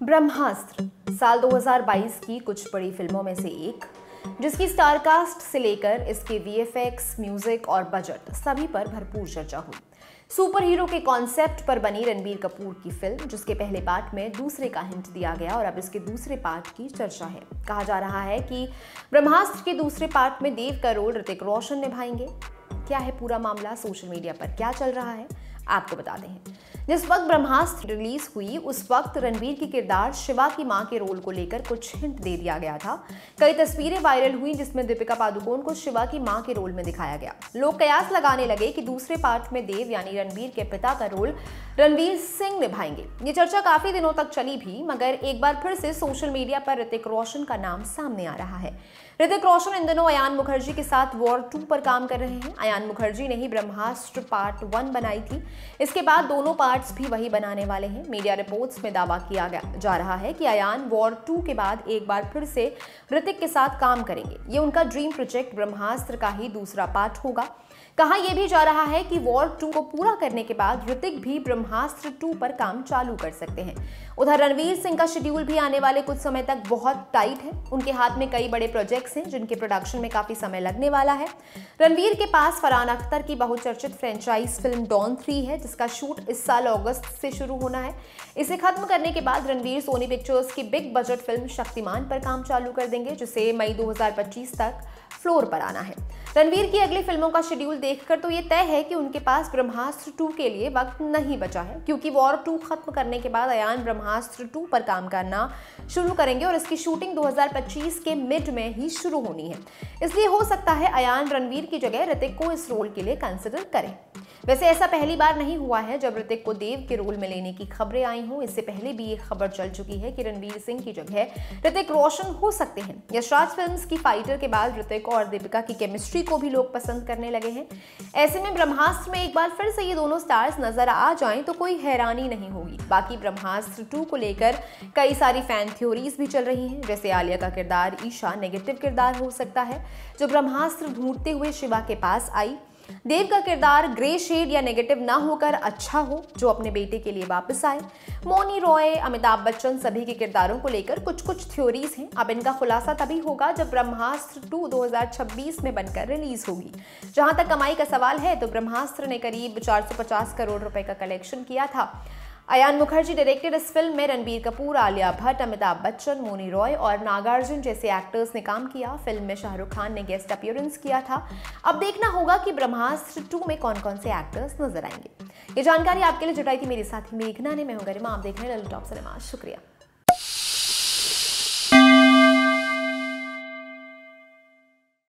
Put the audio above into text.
ब्रह्मास्त्र साल 2022 की कुछ बड़ी फिल्मों में से एक, जिसकी स्टार कास्ट से लेकर इसके वीएफएक्स, म्यूजिक और बजट सभी पर भरपूर चर्चा हुई। सुपर हीरो के कॉन्सेप्ट पर बनी रणबीर कपूर की फिल्म, जिसके पहले पार्ट में दूसरे का हिंट दिया गया और अब इसके दूसरे पार्ट की चर्चा है। कहा जा रहा है कि ब्रह्मास्त्र के दूसरे पार्ट में देव का रोल ऋतिक रोशन निभाएंगे। क्या है पूरा मामला, सोशल मीडिया पर क्या चल रहा है, आपको बताते हैं। जिस वक्त ब्रह्मास्त्र रिलीज हुई उस वक्त रणबीर की किरदार शिवा की मां के रोल को लेकर कुछ हिंट दे दिया गया था। कई तस्वीरें वायरल हुई जिसमें दीपिका पादुकोण को शिवा की मां के रोल में दिखाया गया। लोग कयास लगाने लगे कि दूसरे पार्ट में देव यानी रणबीर के पिता का रोल रणवीर सिंह निभाएंगे। ये चर्चा काफी दिनों तक चली भी, मगर एक बार फिर से सोशल मीडिया पर ऋतिक रोशन का नाम सामने आ रहा है। ऋतिक रोशन इन दिनों अयान मुखर्जी के साथ वॉर 2 पर काम कर रहे हैं। अयान मुखर्जी ने ही ब्रह्मास्त्र पार्ट 1 बनाई थी। इसके बाद दोनों पार्ट्स भी वही बनाने वाले हैं। मीडिया रिपोर्ट्स में दावा किया जा रहा है कि अयान वॉर 2 के बाद एक बार फिर से ऋतिक के साथ काम करेंगे। ये उनका ड्रीम प्रोजेक्ट ब्रह्मास्त्र का ही दूसरा पार्ट होगा। कहा यह भी जा रहा है कि वॉर 2 को पूरा करने के बाद ऋतिक भी ब्रह्मास्त्र 2 पर काम चालू कर सकते हैं। उधर रणवीर सिंह का शेड्यूल भी आने वाले कुछ समय तक बहुत टाइट है। उनके हाथ में कई बड़े प्रोजेक्ट्स हैं जिनके प्रोडक्शन में काफी समय लगने वाला है। रणवीर के पास फरहान अख्तर की बहुचर्चित फ्रेंचाइज फिल्म डॉन 3 है, जिसका शूट इस साल अगस्त से शुरू होना है। इसे खत्म करने के बाद रणवीर सोनी पिक्चर्स की बिग बजट फिल्म शक्तिमान पर काम चालू कर देंगे, जिसे मई 2025 तक फ्लोर पर आना है। रणवीर की अगली फिल्मों का शेड्यूल देखकर तो ये तय है कि उनके पास ब्रह्मास्त्र 2 के लिए वक्त नहीं बचा है, क्योंकि वॉर 2 खत्म करने के बाद अयान ब्रह्मास्त्र 2 पर काम करना शुरू करेंगे और इसकी शूटिंग 2025 के मिड में ही शुरू होनी है। इसलिए हो सकता है अयान रणवीर की जगह ऋतिक को इस रोल के लिए कंसिडर करें। वैसे ऐसा पहली बार नहीं हुआ है जब ऋतिक को देव के रोल में लेने की खबरें आई हों। इससे पहले भी ये खबर चल चुकी है कि रणवीर सिंह की जगह ऋतिक रोशन हो सकते हैं। यशराज फिल्म्स की फाइटर के बाद ऋतिक और दीपिका की केमिस्ट्री को भी लोग पसंद करने लगे हैं। ऐसे में ब्रह्मास्त्र में एक बार फिर से ये दोनों स्टार्स नजर आ जाएं तो कोई हैरानी नहीं होगी। बाकी ब्रह्मास्त्र 2 को लेकर कई सारी फैन थ्योरीज भी चल रही हैं, जैसे आलिया का किरदार ईशा नेगेटिव किरदार हो सकता है जो ब्रह्मास्त्र ढूंढते हुए शिवा के पास आई। देव का किरदार ग्रे शेड या नेगेटिव ना होकर अच्छा हो, जो अपने बेटे के लिए वापस आए। मौनी रॉय, अमिताभ बच्चन सभी के किरदारों को लेकर कुछ थ्योरीज हैं। अब इनका खुलासा तभी होगा जब ब्रह्मास्त्र 2 2026 में बनकर रिलीज होगी। जहां तक कमाई का सवाल है तो ब्रह्मास्त्र ने करीब 450 करोड़ रुपए का कलेक्शन किया था। अयान मुखर्जी डायरेक्टेड इस फिल्म में रणबीर कपूर, आलिया भट्ट, अमिताभ बच्चन, मौनी रॉय और नागार्जुन जैसे एक्टर्स ने काम किया। फिल्म में शाहरुख खान ने गेस्ट अपीयरेंस किया था। अब देखना होगा कि ब्रह्मास्त्र 2 में कौन कौन से एक्टर्स नजर आएंगे। ये जानकारी आपके लिए जुटाई थी मेरे साथी मेघना ने। मैं हूं गरिमा, आप देख रहे हैं लल्लू टॉप सिनेमा। शुक्रिया।